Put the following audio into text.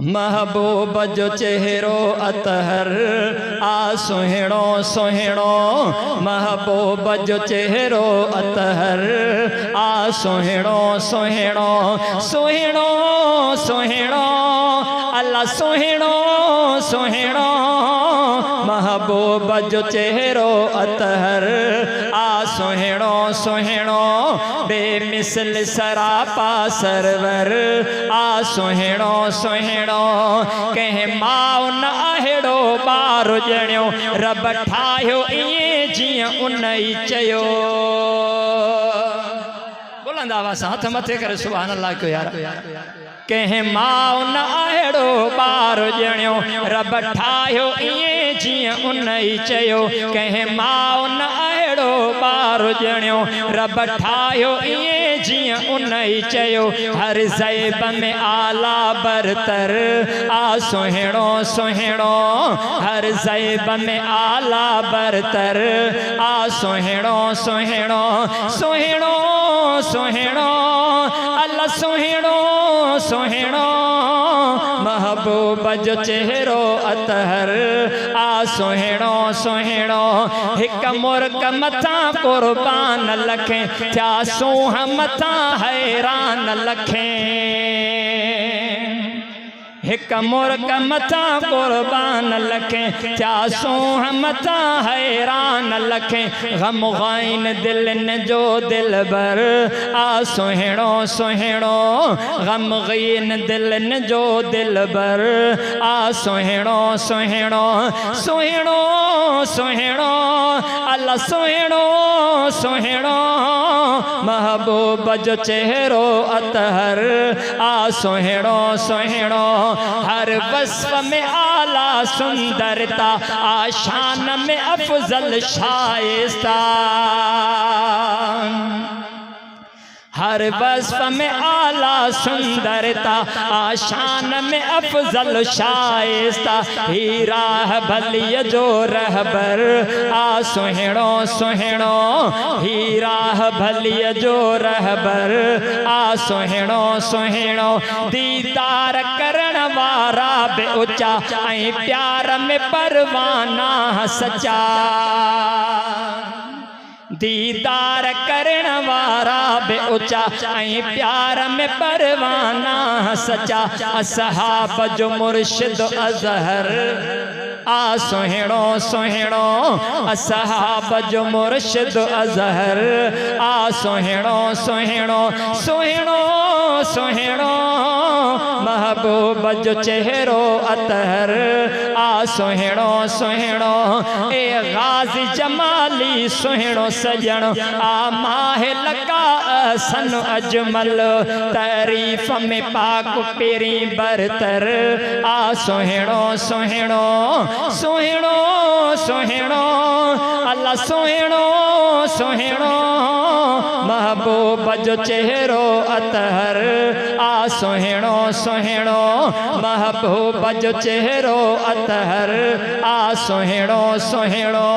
महबूब जो चेहरो अतहर आ सुहिणो सुहिणो महबूब जो चेहरो अतहर आ सुहिणो सुहिणो सुहिणो सुहिणो अल्लाह सुहिणो सुहिणो महबूब जो चेहरो अतहर आ सुहिणो सुहिणो बेमिसल सरापा सरवर आ सुहिणो सुहिणो कंहिं माउ न अहिड़ो ॿारु ॼणियो रब ठाहियो ईअं जीअं उन ई चयो बुलंद आवाज़ सां हथ मथे करे सुभान अल्लाह कयो यार कंहिं माउ न अहिड़ो ॿारु ॼणियो रब ठाहियो ईअं जीअं उन ई चयो कंहिं माउ न अहिड़ो ॿारु ॼणियो रब ठाहियो ईअं जीअं उन ई चयो हर ज़ैब में आला बरतर आ सुहिणो सुहिणो हर ज़ैब में आला बरतर आ सुहिणो सुहिणो सुहिणो सुहिणो अल्लाह सुहिणो सुहिणो महबूब जो चेहरो अतहर आ सुहिणो सुहिणो हिक मुर्ग मथा कुर्बान लखे थिया सूंह मथा हैरान लखे हिक मुर्ग मथा कुर्बान लखे थिया सूंह मथा हैरान लखे गम ग़ैन दिलनि जो दिलबर आ सुहिणो सुहिणो गम ग़ैन दिलनि जो दिलबर आ सुहिणो सुहिणो सुहिणो सुहिणो अल्लाह सुहिणो सुहिणो महबूब जो चेहरो अतहर आ सुहिणो सुहिणो हर वस्फ में आला सुंदरता आशान में अफजल शाइस्ता हर वस्फ में आला सुंदरता आशान में अफजल शाइस्ता ही राह भलिय जो रहबर आ सुहिणो सुहिणो ही राह भलिय जो रहबर आ सुहिणो सुहिणो दीदार करण वारा बे ऊंचा ऐं प्यार में परवाना सच्चा दीदार करण वारा बे ऊंचा ऐं प्यार में परवाना सच्चा असहाब जो मुर्शिद अज़हर आ सुहिणो सुहिणो असहाब जो मुर्शिद अज़हर आ सुहिणो सुहिणो सुहिणो सुहिणो महबूब जो चेहरो अतहर आ सुहिणो सुहिणो ए गाज़ी जमाली सुहिणो सजण आ माहे लका सन अजमल तारीफ़ में पाक पेरी बरतर आ सुहिणो सुहिणो सुहिणो सुहिणो अल्लाह सुहिणो सुहिणो महबूब जो चेहरो अतहर आ सुहिणो सुहिणो महबूब जो चेहरो अतहर आ सुहिणो सुहिणो